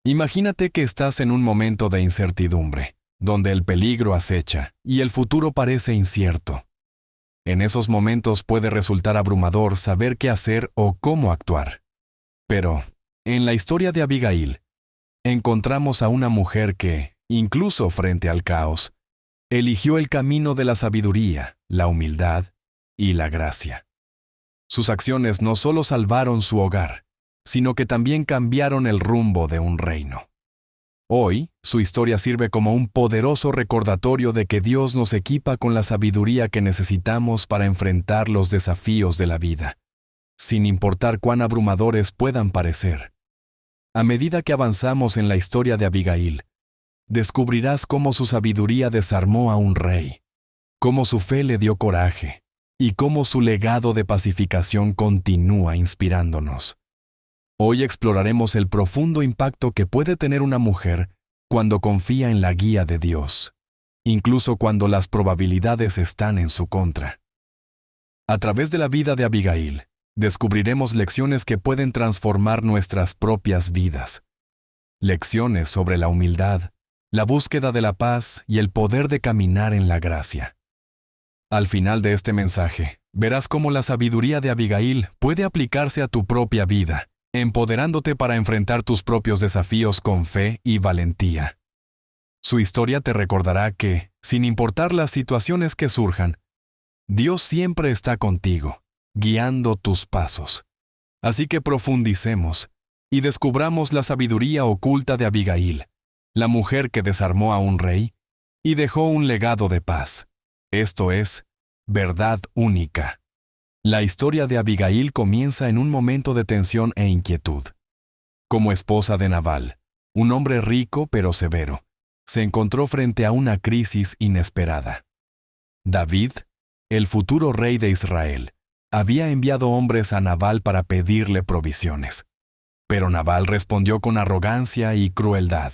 Imagínate que estás en un momento de incertidumbre, donde el peligro acecha y el futuro parece incierto. En esos momentos puede resultar abrumador saber qué hacer o cómo actuar. Pero, en la historia de Abigail, encontramos a una mujer que, incluso frente al caos, eligió el camino de la sabiduría, la humildad y la gracia. Sus acciones no solo salvaron su hogar, sino que también cambiaron el rumbo de un reino. Hoy, su historia sirve como un poderoso recordatorio de que Dios nos equipa con la sabiduría que necesitamos para enfrentar los desafíos de la vida, sin importar cuán abrumadores puedan parecer. A medida que avanzamos en la historia de Abigail, descubrirás cómo su sabiduría desarmó a un rey, cómo su fe le dio coraje, y cómo su legado de pacificación continúa inspirándonos. Hoy exploraremos el profundo impacto que puede tener una mujer cuando confía en la guía de Dios, incluso cuando las probabilidades están en su contra. A través de la vida de Abigail, descubriremos lecciones que pueden transformar nuestras propias vidas. Lecciones sobre la humildad, la búsqueda de la paz y el poder de caminar en la gracia. Al final de este mensaje, verás cómo la sabiduría de Abigail puede aplicarse a tu propia vida, empoderándote para enfrentar tus propios desafíos con fe y valentía. Su historia te recordará que, sin importar las situaciones que surjan, Dios siempre está contigo, guiando tus pasos. Así que profundicemos y descubramos la sabiduría oculta de Abigail, la mujer que desarmó a un rey y dejó un legado de paz. Esto es, verdad única. La historia de Abigail comienza en un momento de tensión e inquietud. Como esposa de Nabal, un hombre rico pero severo, se encontró frente a una crisis inesperada. David, el futuro rey de Israel, había enviado hombres a Nabal para pedirle provisiones. Pero Nabal respondió con arrogancia y crueldad.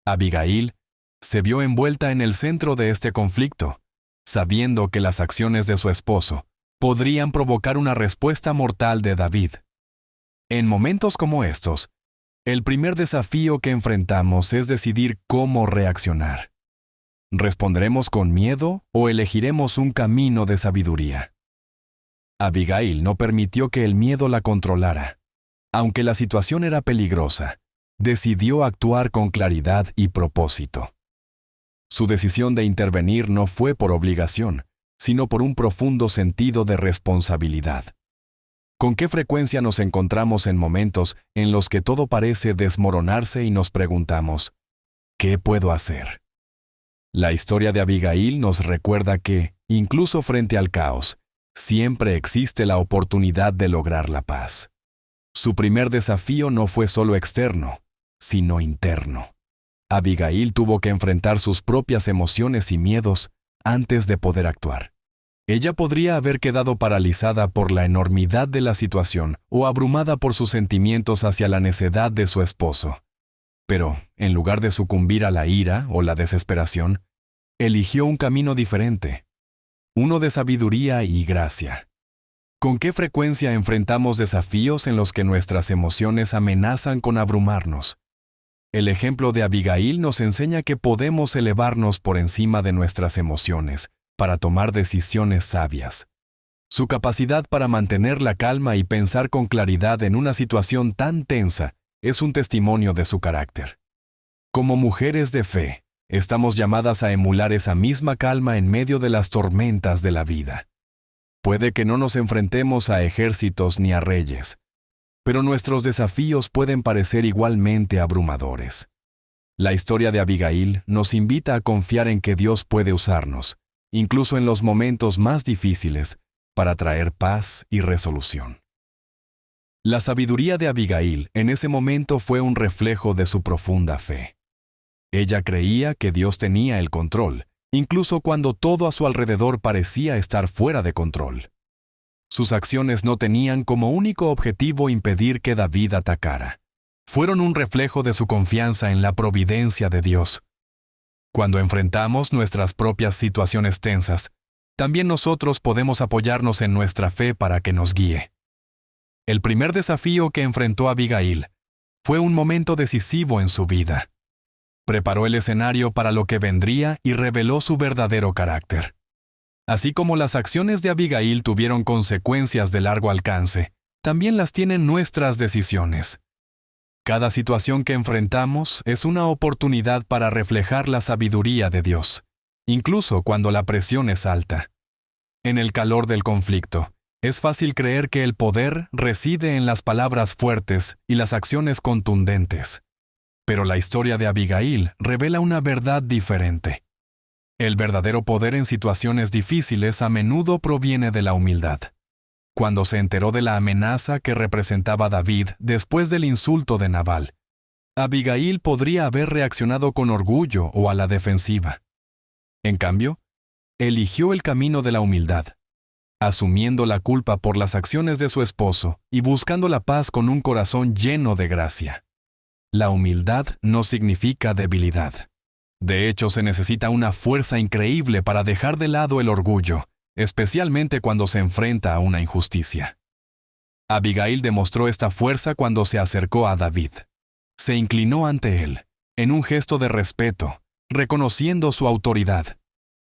Abigail se vio envuelta en el centro de este conflicto, sabiendo que las acciones de su esposo podrían provocar una respuesta mortal de David. En momentos como estos, el primer desafío que enfrentamos es decidir cómo reaccionar. ¿Responderemos con miedo o elegiremos un camino de sabiduría? Abigail no permitió que el miedo la controlara. Aunque la situación era peligrosa, decidió actuar con claridad y propósito. Su decisión de intervenir no fue por obligación, sino por un profundo sentido de responsabilidad. ¿Con qué frecuencia nos encontramos en momentos en los que todo parece desmoronarse y nos preguntamos, ¿qué puedo hacer? La historia de Abigail nos recuerda que, incluso frente al caos, siempre existe la oportunidad de lograr la paz. Su primer desafío no fue solo externo, sino interno. Abigail tuvo que enfrentar sus propias emociones y miedos antes de poder actuar. Ella podría haber quedado paralizada por la enormidad de la situación o abrumada por sus sentimientos hacia la necedad de su esposo. Pero, en lugar de sucumbir a la ira o la desesperación, eligió un camino diferente, uno de sabiduría y gracia. ¿Con qué frecuencia enfrentamos desafíos en los que nuestras emociones amenazan con abrumarnos? El ejemplo de Abigail nos enseña que podemos elevarnos por encima de nuestras emociones para tomar decisiones sabias. Su capacidad para mantener la calma y pensar con claridad en una situación tan tensa es un testimonio de su carácter. Como mujeres de fe, estamos llamadas a emular esa misma calma en medio de las tormentas de la vida. Puede que no nos enfrentemos a ejércitos ni a reyes, pero nuestros desafíos pueden parecer igualmente abrumadores. La historia de Abigail nos invita a confiar en que Dios puede usarnos, incluso en los momentos más difíciles, para traer paz y resolución. La sabiduría de Abigail en ese momento fue un reflejo de su profunda fe. Ella creía que Dios tenía el control, incluso cuando todo a su alrededor parecía estar fuera de control. Sus acciones no tenían como único objetivo impedir que David atacara. Fueron un reflejo de su confianza en la providencia de Dios. Cuando enfrentamos nuestras propias situaciones tensas, también nosotros podemos apoyarnos en nuestra fe para que nos guíe. El primer desafío que enfrentó Abigail Fue un momento decisivo en su vida. Preparó el escenario para lo que vendría y reveló su verdadero carácter. Así como las acciones de Abigail tuvieron consecuencias de largo alcance, también las tienen nuestras decisiones. Cada situación que enfrentamos es una oportunidad para reflejar la sabiduría de Dios, incluso cuando la presión es alta. En el calor del conflicto, es fácil creer que el poder reside en las palabras fuertes y las acciones contundentes. Pero la historia de Abigail revela una verdad diferente. El verdadero poder en situaciones difíciles a menudo proviene de la humildad. Cuando se enteró de la amenaza que representaba David después del insulto de Nabal, Abigail podría haber reaccionado con orgullo o a la defensiva. En cambio, eligió el camino de la humildad, asumiendo la culpa por las acciones de su esposo y buscando la paz con un corazón lleno de gracia. La humildad no significa debilidad. De hecho, se necesita una fuerza increíble para dejar de lado el orgullo, especialmente cuando se enfrenta a una injusticia. Abigail demostró esta fuerza cuando se acercó a David. Se inclinó ante él, en un gesto de respeto, reconociendo su autoridad.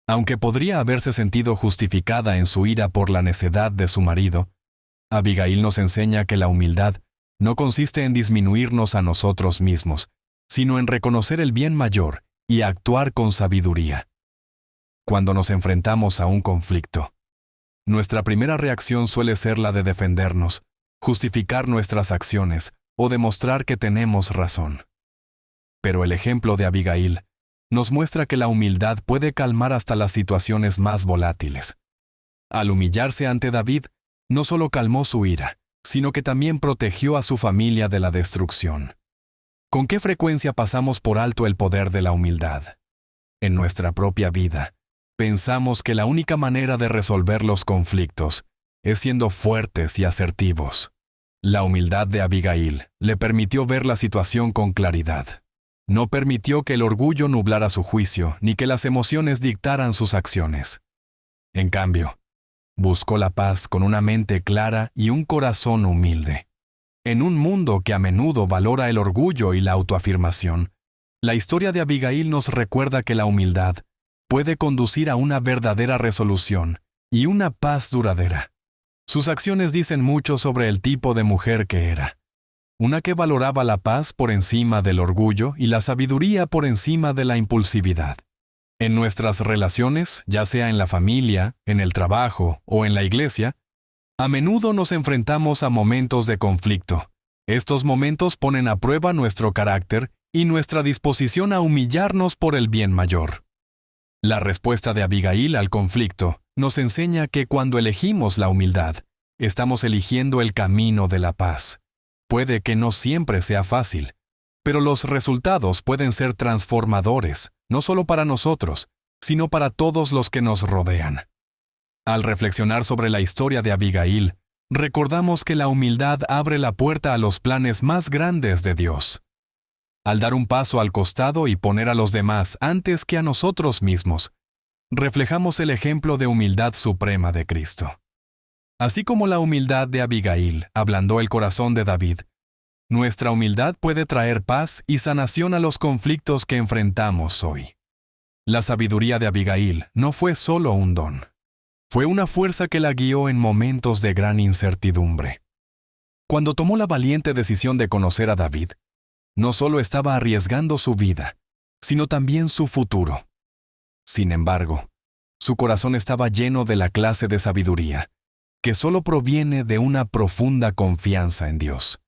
Aunque podría haberse sentido justificada en su ira por la necedad de su marido, Abigail nos enseña que la humildad no consiste en disminuirnos a nosotros mismos, sino en reconocer el bien mayor y actuar con sabiduría. Cuando nos enfrentamos a un conflicto, nuestra primera reacción suele ser la de defendernos, justificar nuestras acciones o demostrar que tenemos razón. Pero el ejemplo de Abigail nos muestra que la humildad puede calmar hasta las situaciones más volátiles. Al humillarse ante David, no solo calmó su ira, sino que también protegió a su familia de la destrucción. ¿Con qué frecuencia pasamos por alto el poder de la humildad? En nuestra propia vida, pensamos que la única manera de resolver los conflictos es siendo fuertes y asertivos. La humildad de Abigail le permitió ver la situación con claridad. No permitió que el orgullo nublara su juicio, ni que las emociones dictaran sus acciones. En cambio, buscó la paz con una mente clara y un corazón humilde. En un mundo que a menudo valora el orgullo y la autoafirmación, la historia de Abigail nos recuerda que la humildad puede conducir a una verdadera resolución y una paz duradera. Sus acciones dicen mucho sobre el tipo de mujer que era. Una que valoraba la paz por encima del orgullo y la sabiduría por encima de la impulsividad. En nuestras relaciones, ya sea en la familia, en el trabajo o en la iglesia, a menudo nos enfrentamos a momentos de conflicto. Estos momentos ponen a prueba nuestro carácter y nuestra disposición a humillarnos por el bien mayor. La respuesta de Abigail al conflicto nos enseña que cuando elegimos la humildad, estamos eligiendo el camino de la paz. Puede que no siempre sea fácil, pero los resultados pueden ser transformadores, no solo para nosotros, sino para todos los que nos rodean. Al reflexionar sobre la historia de Abigail, recordamos que la humildad abre la puerta a los planes más grandes de Dios. Al dar un paso al costado y poner a los demás antes que a nosotros mismos, reflejamos el ejemplo de humildad suprema de Cristo. Así como la humildad de Abigail ablandó el corazón de David, nuestra humildad puede traer paz y sanación a los conflictos que enfrentamos hoy. La sabiduría de Abigail no fue solo un don. Fue una fuerza que la guió en momentos de gran incertidumbre. Cuando tomó la valiente decisión de conocer a David, no solo estaba arriesgando su vida, sino también su futuro. Sin embargo, su corazón estaba lleno de la clase de sabiduría que solo proviene de una profunda confianza en Dios.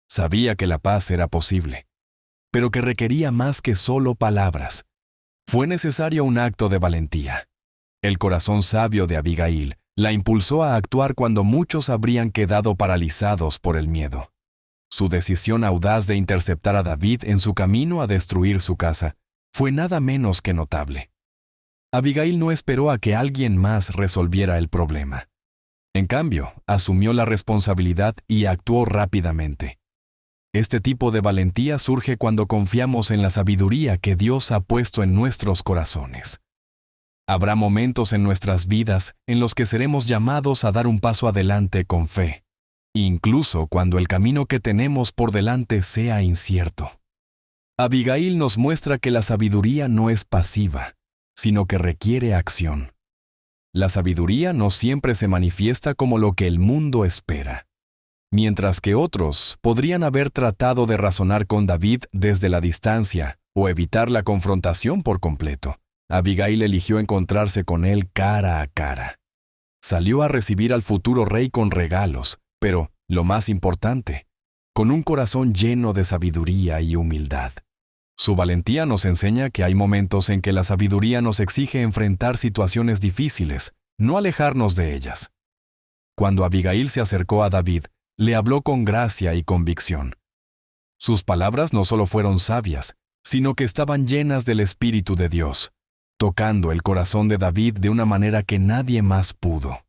Sabía que la paz era posible, pero que requería más que solo palabras. Fue necesario un acto de valentía. El corazón sabio de Abigail la impulsó a actuar cuando muchos habrían quedado paralizados por el miedo. Su decisión audaz de interceptar a David en su camino a destruir su casa fue nada menos que notable. Abigail no esperó a que alguien más resolviera el problema. En cambio, asumió la responsabilidad y actuó rápidamente. Este tipo de valentía surge cuando confiamos en la sabiduría que Dios ha puesto en nuestros corazones. Habrá momentos en nuestras vidas en los que seremos llamados a dar un paso adelante con fe. incluso cuando el camino que tenemos por delante sea incierto. Abigail nos muestra que la sabiduría no es pasiva, sino que requiere acción. La sabiduría no siempre se manifiesta como lo que el mundo espera. Mientras que otros podrían haber tratado de razonar con David desde la distancia o evitar la confrontación por completo, Abigail eligió encontrarse con él cara a cara. Salió a recibir al futuro rey con regalos, pero, lo más importante, con un corazón lleno de sabiduría y humildad. Su valentía nos enseña que hay momentos en que la sabiduría nos exige enfrentar situaciones difíciles, no alejarnos de ellas. Cuando Abigail se acercó a David, le habló con gracia y convicción. Sus palabras no solo fueron sabias, sino que estaban llenas del Espíritu de Dios, tocando el corazón de David de una manera que nadie más pudo.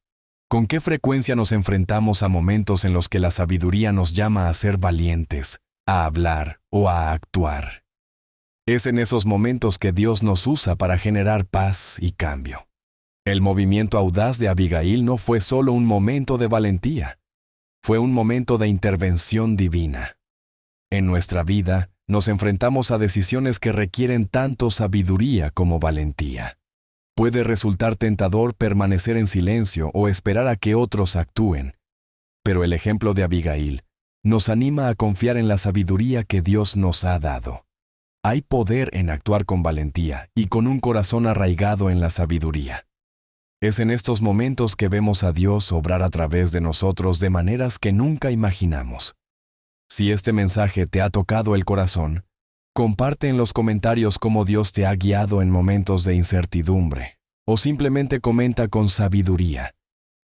¿Con qué frecuencia nos enfrentamos a momentos en los que la sabiduría nos llama a ser valientes, a hablar o a actuar? Es en esos momentos que Dios nos usa para generar paz y cambio. El movimiento audaz de Abigail no fue solo un momento de valentía, fue un momento de intervención divina. En nuestra vida, nos enfrentamos a decisiones que requieren tanto sabiduría como valentía. Puede resultar tentador permanecer en silencio o esperar a que otros actúen, pero el ejemplo de Abigail nos anima a confiar en la sabiduría que Dios nos ha dado. Hay poder en actuar con valentía y con un corazón arraigado en la sabiduría. Es en estos momentos que vemos a Dios obrar a través de nosotros de maneras que nunca imaginamos. Si este mensaje te ha tocado el corazón, comparte en los comentarios cómo Dios te ha guiado en momentos de incertidumbre, o simplemente comenta con sabiduría,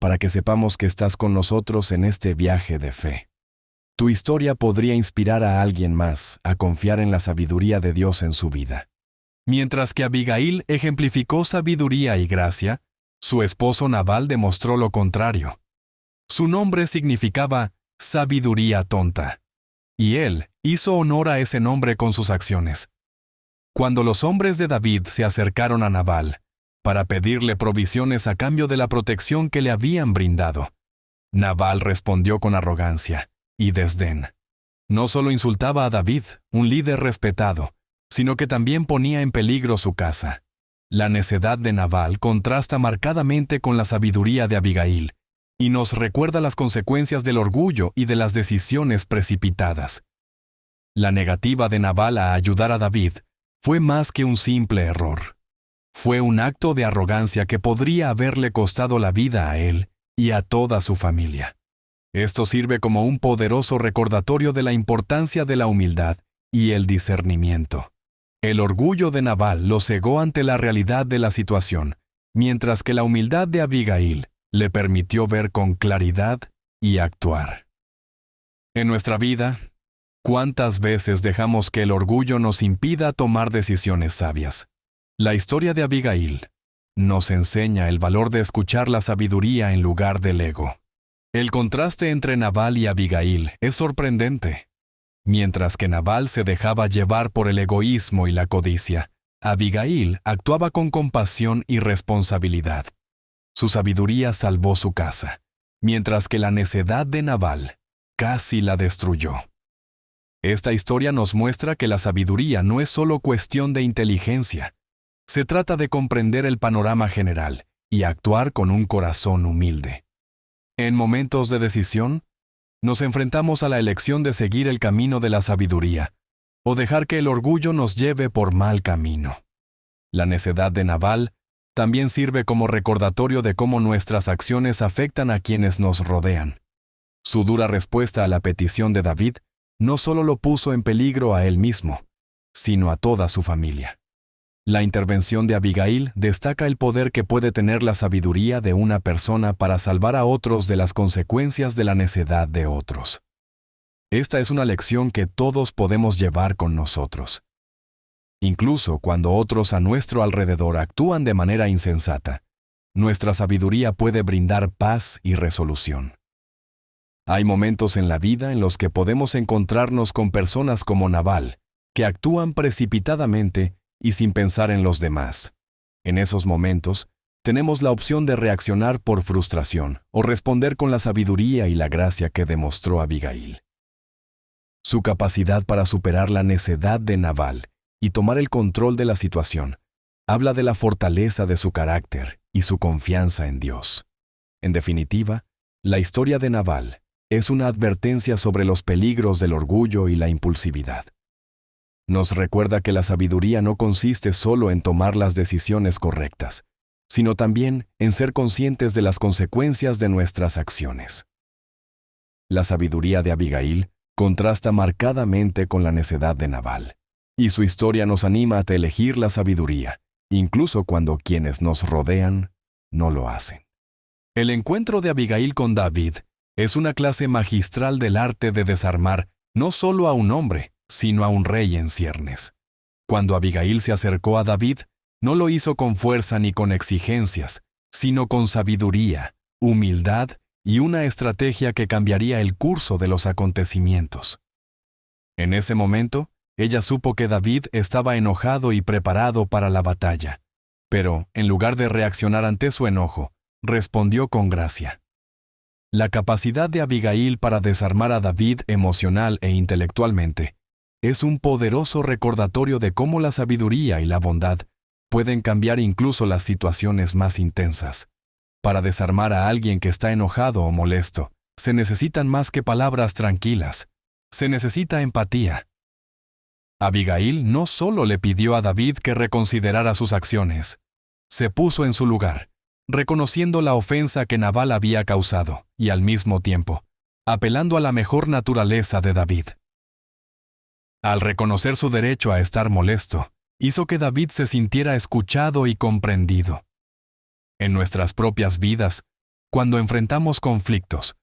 para que sepamos que estás con nosotros en este viaje de fe. Tu historia podría inspirar a alguien más a confiar en la sabiduría de Dios en su vida. Mientras que Abigail ejemplificó sabiduría y gracia, su esposo Nabal demostró lo contrario. Su nombre significaba sabiduría tonta, y él hizo honor a ese nombre con sus acciones. Cuando los hombres de David se acercaron a Nabal para pedirle provisiones a cambio de la protección que le habían brindado, Nabal respondió con arrogancia y desdén. No solo insultaba a David, un líder respetado, sino que también ponía en peligro su casa. La necedad de Nabal contrasta marcadamente con la sabiduría de Abigail y nos recuerda las consecuencias del orgullo y de las decisiones precipitadas. La negativa de Nabal a ayudar a David fue más que un simple error. Fue un acto de arrogancia que podría haberle costado la vida a él y a toda su familia. Esto sirve como un poderoso recordatorio de la importancia de la humildad y el discernimiento. El orgullo de Nabal lo cegó ante la realidad de la situación, mientras que la humildad de Abigail le permitió ver con claridad y actuar. En nuestra vida, ¿cuántas veces dejamos que el orgullo nos impida tomar decisiones sabias? La historia de Abigail nos enseña el valor de escuchar la sabiduría en lugar del ego. El contraste entre Nabal y Abigail es sorprendente. Mientras que Nabal se dejaba llevar por el egoísmo y la codicia, Abigail actuaba con compasión y responsabilidad. Su sabiduría salvó su casa, mientras que la necedad de Nabal casi la destruyó. Esta historia nos muestra que la sabiduría no es solo cuestión de inteligencia. Se trata de comprender el panorama general y actuar con un corazón humilde. En momentos de decisión, nos enfrentamos a la elección de seguir el camino de la sabiduría o dejar que el orgullo nos lleve por mal camino. La necedad de Nabal también sirve como recordatorio de cómo nuestras acciones afectan a quienes nos rodean. Su dura respuesta a la petición de David no solo lo puso en peligro a él mismo, sino a toda su familia. La intervención de Abigail destaca el poder que puede tener la sabiduría de una persona para salvar a otros de las consecuencias de la necedad de otros. Esta es una lección que todos podemos llevar con nosotros. Incluso cuando otros a nuestro alrededor actúan de manera insensata, nuestra sabiduría puede brindar paz y resolución. Hay momentos en la vida en los que podemos encontrarnos con personas como Nabal, que actúan precipitadamente y sin pensar en los demás. En esos momentos, Tenemos la opción de reaccionar por frustración o responder con la sabiduría y la gracia que demostró Abigail. Su capacidad para superar la necedad de Nabal y tomar el control de la situación habla de la fortaleza de su carácter y su confianza en Dios. En definitiva, la historia de Nabal es una advertencia sobre los peligros del orgullo y la impulsividad. Nos recuerda que la sabiduría no consiste solo en tomar las decisiones correctas, sino también en ser conscientes de las consecuencias de nuestras acciones. La sabiduría de Abigail contrasta marcadamente con la necedad de Nabal, y su historia nos anima a elegir la sabiduría, incluso cuando quienes nos rodean no lo hacen. El encuentro de Abigail con David es una clase magistral del arte de desarmar no solo a un hombre, sino a un rey en ciernes. Cuando Abigail se acercó a David, no lo hizo con fuerza ni con exigencias, sino con sabiduría, humildad y una estrategia que cambiaría el curso de los acontecimientos. En ese momento, ella supo que David estaba enojado y preparado para la batalla, pero, en lugar de reaccionar ante su enojo, respondió con gracia. La capacidad de Abigail para desarmar a David emocional e intelectualmente es un poderoso recordatorio de cómo la sabiduría y la bondad pueden cambiar incluso las situaciones más intensas. Para desarmar a alguien que está enojado o molesto, se necesitan más que palabras tranquilas. Se necesita empatía. Abigail no solo le pidió a David que reconsiderara sus acciones, se puso en su lugar, reconociendo la ofensa que Nabal había causado y al mismo tiempo, apelando a la mejor naturaleza de David. Al reconocer su derecho a estar molesto, hizo que David se sintiera escuchado y comprendido. En nuestras propias vidas, cuando enfrentamos conflictos,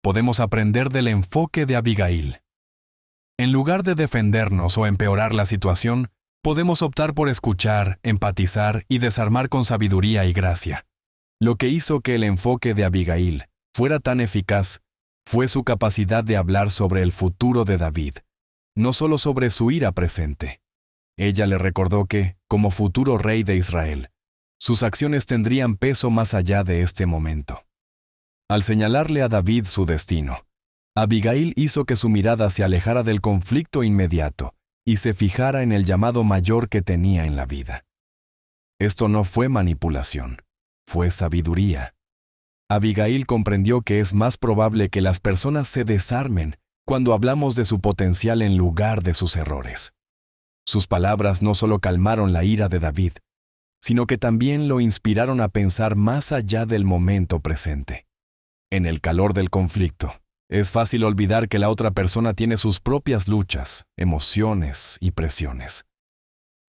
podemos aprender del enfoque de Abigail. En lugar de defendernos o empeorar la situación, podemos optar por escuchar, empatizar y desarmar con sabiduría y gracia. Lo que hizo que el enfoque de Abigail fuera tan eficaz fue su capacidad de hablar sobre el futuro de David, no solo sobre su ira presente. Ella le recordó que, como futuro rey de Israel, sus acciones tendrían peso más allá de este momento. Al señalarle a David su destino, Abigail hizo que su mirada se alejara del conflicto inmediato y se fijara en el llamado mayor que tenía en la vida. Esto no fue manipulación, fue sabiduría. Abigail comprendió que es más probable que las personas se desarmen cuando hablamos de su potencial en lugar de sus errores. Sus palabras no solo calmaron la ira de David, sino que también lo inspiraron a pensar más allá del momento presente. En el calor del conflicto, es fácil olvidar que la otra persona tiene sus propias luchas, emociones y presiones.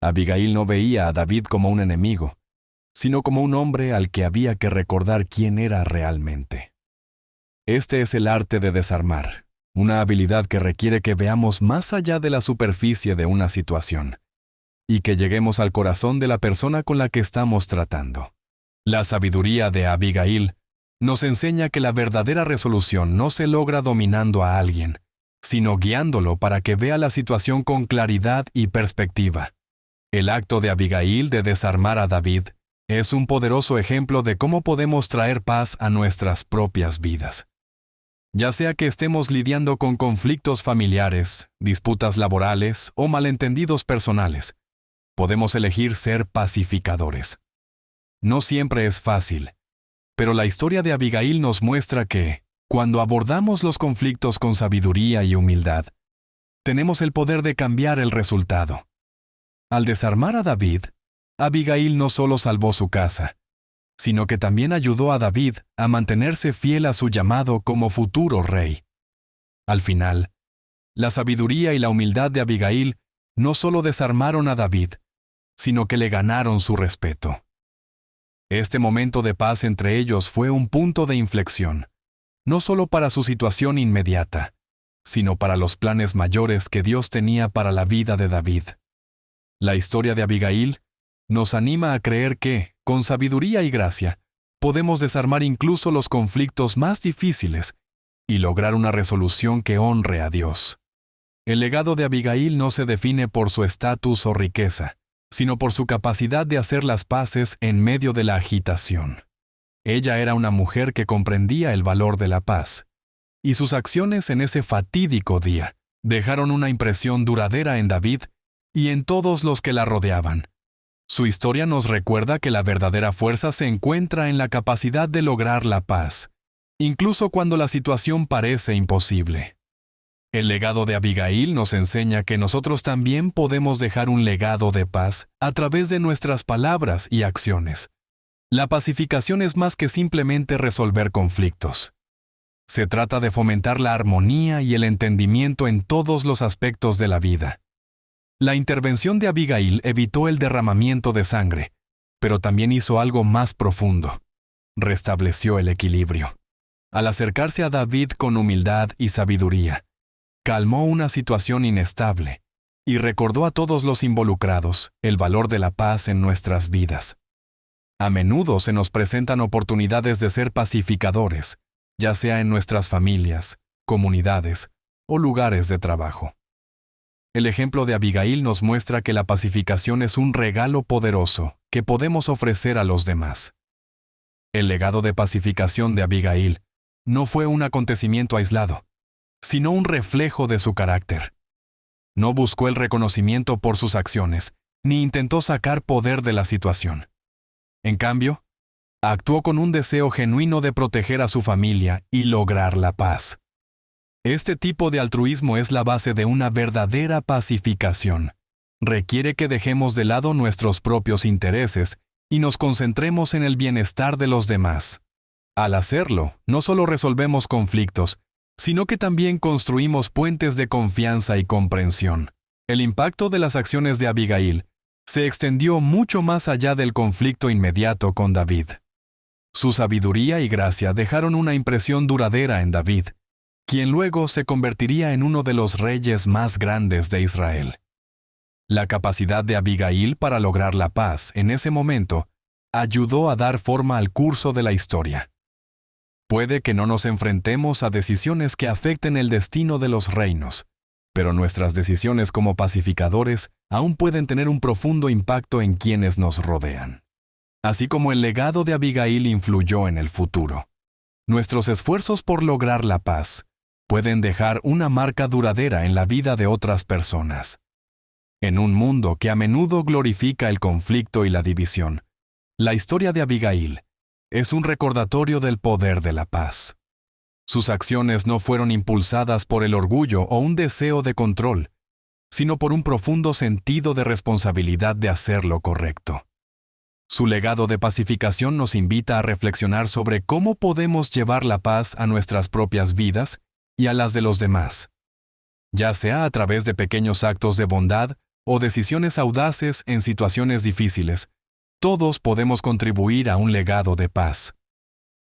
Abigail no veía a David como un enemigo, sino como un hombre al que había que recordar quién era realmente. Este es el arte de desarmar, una habilidad que requiere que veamos más allá de la superficie de una situación y que lleguemos al corazón de la persona con la que estamos tratando. La sabiduría de Abigail nos enseña que la verdadera resolución no se logra dominando a alguien, sino guiándolo para que vea la situación con claridad y perspectiva. El acto de Abigail de desarmar a David es un poderoso ejemplo de cómo podemos traer paz a nuestras propias vidas. Ya sea que estemos lidiando con conflictos familiares, disputas laborales o malentendidos personales, podemos elegir ser pacificadores. No siempre es fácil, pero la historia de Abigail nos muestra que, cuando abordamos los conflictos con sabiduría y humildad, tenemos el poder de cambiar el resultado. Al desarmar a David, Abigail no solo salvó su casa, sino que también ayudó a David a mantenerse fiel a su llamado como futuro rey. Al final, la sabiduría y la humildad de Abigail no solo desarmaron a David, sino que le ganaron su respeto. Este momento de paz entre ellos fue un punto de inflexión, no solo para su situación inmediata, sino para los planes mayores que Dios tenía para la vida de David. La historia de Abigail nos anima a creer que, con sabiduría y gracia, podemos desarmar incluso los conflictos más difíciles y lograr una resolución que honre a Dios. El legado de Abigail no se define por su estatus o riqueza, sino por su capacidad de hacer las paces en medio de la agitación. Ella era una mujer que comprendía el valor de la paz, y sus acciones en ese fatídico día dejaron una impresión duradera en David y en todos los que la rodeaban. Su historia nos recuerda que la verdadera fuerza se encuentra en la capacidad de lograr la paz, incluso cuando la situación parece imposible. El legado de Abigail nos enseña que nosotros también podemos dejar un legado de paz a través de nuestras palabras y acciones. La pacificación es más que simplemente resolver conflictos. Se trata de fomentar la armonía y el entendimiento en todos los aspectos de la vida. La intervención de Abigail evitó el derramamiento de sangre, pero también hizo algo más profundo. Restableció el equilibrio. Al acercarse a David con humildad y sabiduría, calmó una situación inestable y recordó a todos los involucrados el valor de la paz en nuestras vidas. A menudo se nos presentan oportunidades de ser pacificadores, ya sea en nuestras familias, comunidades o lugares de trabajo. El ejemplo de Abigail nos muestra que la pacificación es un regalo poderoso que podemos ofrecer a los demás. El legado de pacificación de Abigail no fue un acontecimiento aislado, sino un reflejo de su carácter. No buscó el reconocimiento por sus acciones, ni intentó sacar poder de la situación. En cambio, actuó con un deseo genuino de proteger a su familia y lograr la paz. Este tipo de altruismo es la base de una verdadera pacificación. Requiere que dejemos de lado nuestros propios intereses y nos concentremos en el bienestar de los demás. Al hacerlo, no solo resolvemos conflictos, sino que también construimos puentes de confianza y comprensión. El impacto de las acciones de Abigail se extendió mucho más allá del conflicto inmediato con David. Su sabiduría y gracia dejaron una impresión duradera en David, quien luego se convertiría en uno de los reyes más grandes de Israel. La capacidad de Abigail para lograr la paz en ese momento ayudó a dar forma al curso de la historia. Puede que no nos enfrentemos a decisiones que afecten el destino de los reinos, pero nuestras decisiones como pacificadores aún pueden tener un profundo impacto en quienes nos rodean. Así como el legado de Abigail influyó en el futuro, nuestros esfuerzos por lograr la paz pueden dejar una marca duradera en la vida de otras personas. En un mundo que a menudo glorifica el conflicto y la división, la historia de Abigail es un recordatorio del poder de la paz. Sus acciones no fueron impulsadas por el orgullo o un deseo de control, sino por un profundo sentido de responsabilidad de hacer lo correcto. Su legado de pacificación nos invita a reflexionar sobre cómo podemos llevar la paz a nuestras propias vidas y a las de los demás, ya sea a través de pequeños actos de bondad o decisiones audaces en situaciones difíciles. Todos podemos contribuir a un legado de paz.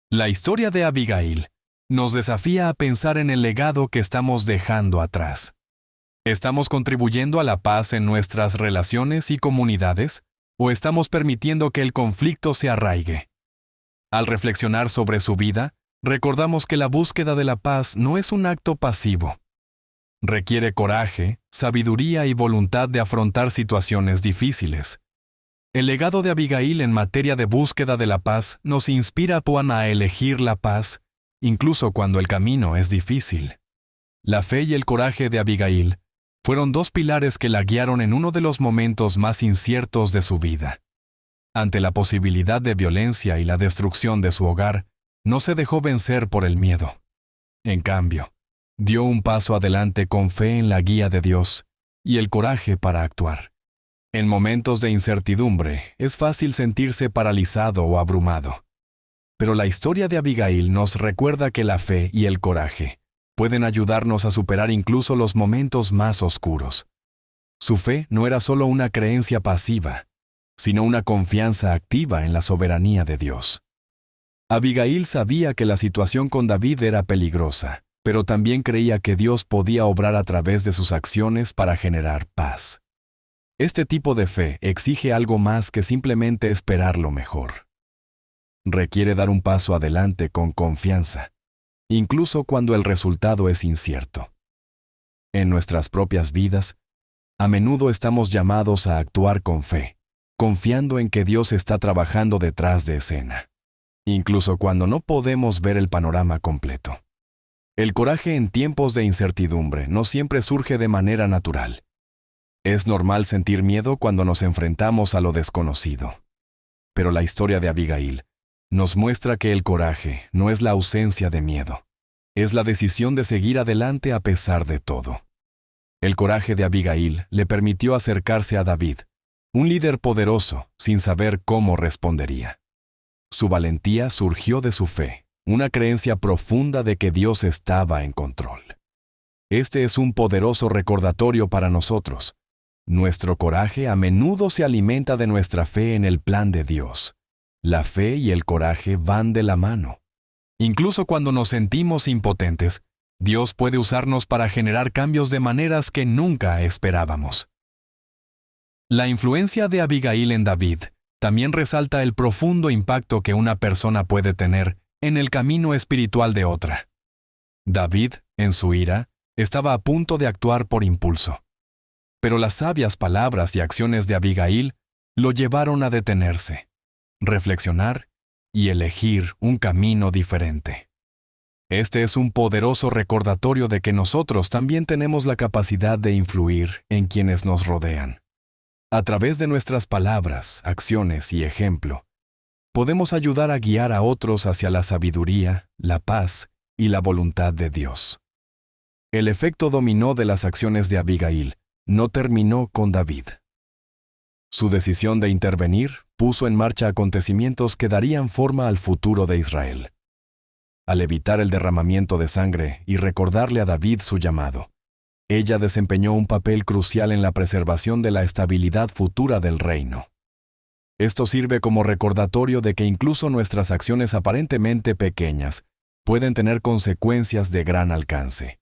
La historia de Abigail nos desafía a pensar en el legado que estamos dejando atrás. ¿Estamos contribuyendo a la paz en nuestras relaciones y comunidades, o estamos permitiendo que el conflicto se arraigue? Al reflexionar sobre su vida, recordamos que la búsqueda de la paz no es un acto pasivo. Requiere coraje, sabiduría y voluntad de afrontar situaciones difíciles. El legado de Abigail en materia de búsqueda de la paz nos inspira a elegir la paz, incluso cuando el camino es difícil. La fe y el coraje de Abigail fueron dos pilares que la guiaron en uno de los momentos más inciertos de su vida. Ante la posibilidad de violencia y la destrucción de su hogar, no se dejó vencer por el miedo. En cambio, dio un paso adelante con fe en la guía de Dios y el coraje para actuar. En momentos de incertidumbre, es fácil sentirse paralizado o abrumado. Pero la historia de Abigail nos recuerda que la fe y el coraje pueden ayudarnos a superar incluso los momentos más oscuros. Su fe no era solo una creencia pasiva, sino una confianza activa en la soberanía de Dios. Abigail sabía que la situación con David era peligrosa, pero también creía que Dios podía obrar a través de sus acciones para generar paz. Este tipo de fe exige algo más que simplemente esperar lo mejor. Requiere dar un paso adelante con confianza, incluso cuando el resultado es incierto. En nuestras propias vidas, A menudo estamos llamados a actuar con fe, confiando en que Dios está trabajando detrás de escena, incluso cuando no podemos ver el panorama completo. El coraje en tiempos de incertidumbre no siempre surge de manera natural. Es normal sentir miedo cuando nos enfrentamos a lo desconocido. Pero la historia de Abigail nos muestra que el coraje no es la ausencia de miedo, es la decisión de seguir adelante a pesar de todo. El coraje de Abigail le permitió acercarse a David, un líder poderoso, sin saber cómo respondería. Su valentía surgió de su fe, una creencia profunda de que Dios estaba en control. Este es un poderoso recordatorio para nosotros. Nuestro coraje a menudo se alimenta de nuestra fe en el plan de Dios. La fe y el coraje van de la mano. Incluso cuando nos sentimos impotentes, Dios puede usarnos para generar cambios de maneras que nunca esperábamos. La influencia de Abigail en David también resalta el profundo impacto que una persona puede tener en el camino espiritual de otra. David, en su ira, estaba a punto de actuar por impulso. Pero las sabias palabras y acciones de Abigail lo llevaron a detenerse, reflexionar y elegir un camino diferente. Este es un poderoso recordatorio de que nosotros también tenemos la capacidad de influir en quienes nos rodean. A través de nuestras palabras, acciones y ejemplo, podemos ayudar a guiar a otros hacia la sabiduría, la paz y la voluntad de Dios. El efecto dominó de las acciones de Abigail no terminó con David. Su decisión de intervenir puso en marcha acontecimientos que darían forma al futuro de Israel. Al evitar el derramamiento de sangre y recordarle a David su llamado, ella desempeñó un papel crucial en la preservación de la estabilidad futura del reino. Esto sirve como recordatorio de que incluso nuestras acciones aparentemente pequeñas pueden tener consecuencias de gran alcance.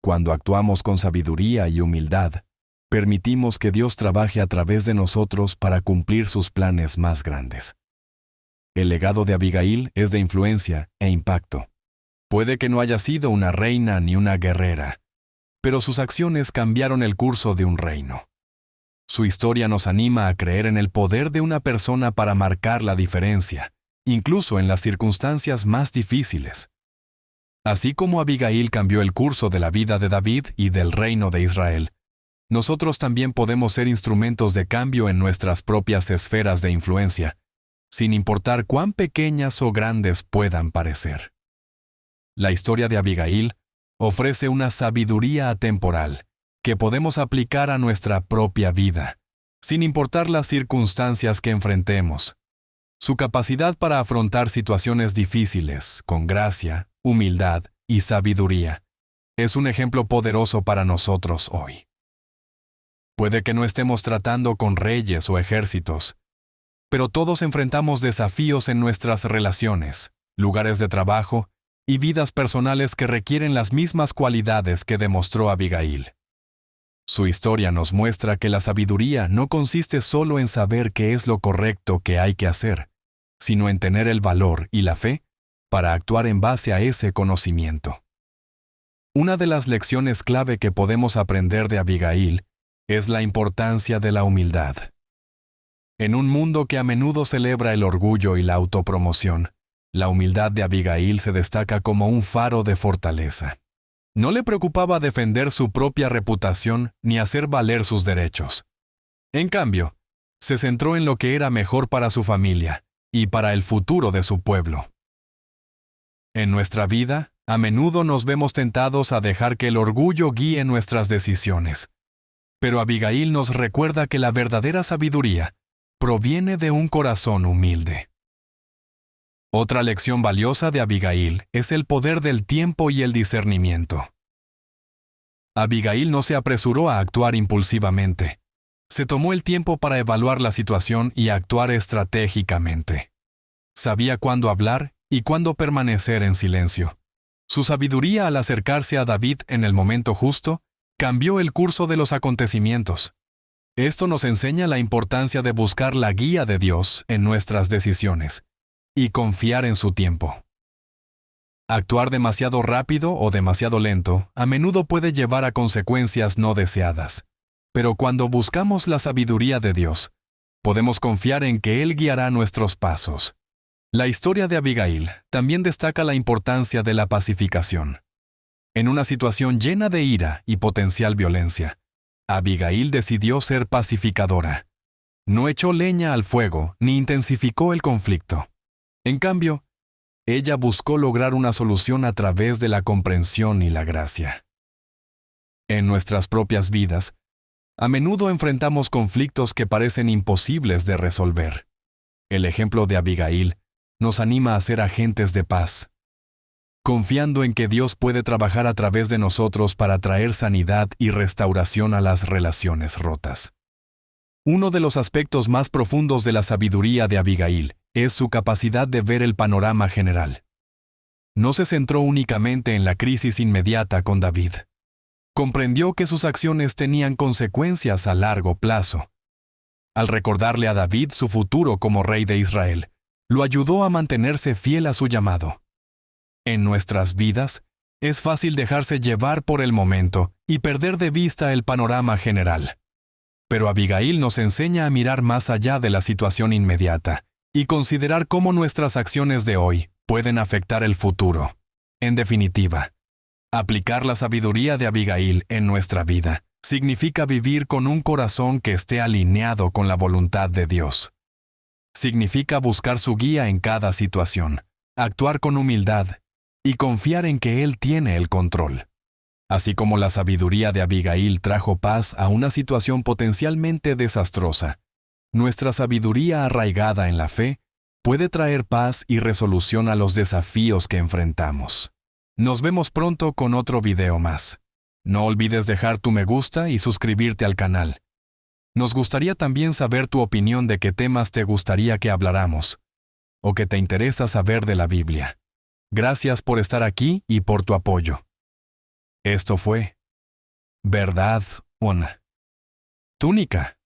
Cuando actuamos con sabiduría y humildad, permitimos que Dios trabaje a través de nosotros para cumplir sus planes más grandes. El legado de Abigail es de influencia e impacto. Puede que no haya sido una reina ni una guerrera, pero sus acciones cambiaron el curso de un reino. Su historia nos anima a creer en el poder de una persona para marcar la diferencia, incluso en las circunstancias más difíciles. Así como Abigail cambió el curso de la vida de David y del reino de Israel, nosotros también podemos ser instrumentos de cambio en nuestras propias esferas de influencia, sin importar cuán pequeñas o grandes puedan parecer. La historia de Abigail ofrece una sabiduría atemporal que podemos aplicar a nuestra propia vida, sin importar las circunstancias que enfrentemos. Su capacidad para afrontar situaciones difíciles con gracia, humildad y sabiduría es un ejemplo poderoso para nosotros hoy. Puede que no estemos tratando con reyes o ejércitos, pero todos enfrentamos desafíos en nuestras relaciones, lugares de trabajo y vidas personales que requieren las mismas cualidades que demostró Abigail. Su historia nos muestra que la sabiduría no consiste solo en saber qué es lo correcto que hay que hacer, sino en tener el valor y la fe para actuar en base a ese conocimiento. Una de las lecciones clave que podemos aprender de Abigail es la importancia de la humildad. En un mundo que a menudo celebra el orgullo y la autopromoción, la humildad de Abigail se destaca como un faro de fortaleza. No le preocupaba defender su propia reputación ni hacer valer sus derechos. En cambio, se centró en lo que era mejor para su familia y para el futuro de su pueblo. En nuestra vida, a menudo nos vemos tentados a dejar que el orgullo guíe nuestras decisiones. Pero Abigail nos recuerda que la verdadera sabiduría proviene de un corazón humilde. Otra lección valiosa de Abigail es el poder del tiempo y el discernimiento. Abigail no se apresuró a actuar impulsivamente. Se tomó el tiempo para evaluar la situación y actuar estratégicamente. Sabía cuándo hablar y cuándo permanecer en silencio. Su sabiduría al acercarse a David en el momento justo cambió el curso de los acontecimientos. Esto nos enseña la importancia de buscar la guía de Dios en nuestras decisiones y confiar en su tiempo. Actuar demasiado rápido o demasiado lento a menudo puede llevar a consecuencias no deseadas, Pero cuando buscamos la sabiduría de Dios, podemos confiar en que Él guiará nuestros pasos. La historia de Abigail también destaca la importancia de la pacificación. En una situación llena de ira y potencial violencia, Abigail decidió ser pacificadora. No echó leña al fuego ni intensificó el conflicto. En cambio, ella buscó lograr una solución a través de la comprensión y la gracia. En nuestras propias vidas, a menudo enfrentamos conflictos que parecen imposibles de resolver. El ejemplo de Abigail nos anima a ser agentes de paz, confiando en que Dios puede trabajar a través de nosotros para traer sanidad y restauración a las relaciones rotas. Uno de los aspectos más profundos de la sabiduría de Abigail es su capacidad de ver el panorama general. No se centró únicamente en la crisis inmediata con David. Comprendió que sus acciones tenían consecuencias a largo plazo. Al recordarle a David su futuro como rey de Israel, lo ayudó a mantenerse fiel a su llamado. En nuestras vidas, es fácil dejarse llevar por el momento y perder de vista el panorama general. Pero Abigail nos enseña a mirar más allá de la situación inmediata y considerar cómo nuestras acciones de hoy pueden afectar el futuro. En definitiva, aplicar la sabiduría de Abigail en nuestra vida significa vivir con un corazón que esté alineado con la voluntad de Dios. Significa buscar su guía en cada situación, actuar con humildad y confiar en que Él tiene el control. Así como la sabiduría de Abigail trajo paz a una situación potencialmente desastrosa, nuestra sabiduría arraigada en la fe puede traer paz y resolución a los desafíos que enfrentamos. Nos vemos pronto con otro video más. No olvides dejar tu me gusta y suscribirte al canal. Nos gustaría también saber tu opinión de qué temas te gustaría que habláramos, o que te interesa saber de la Biblia. Gracias por estar aquí y por tu apoyo. Esto fue Verdad Una Túnica.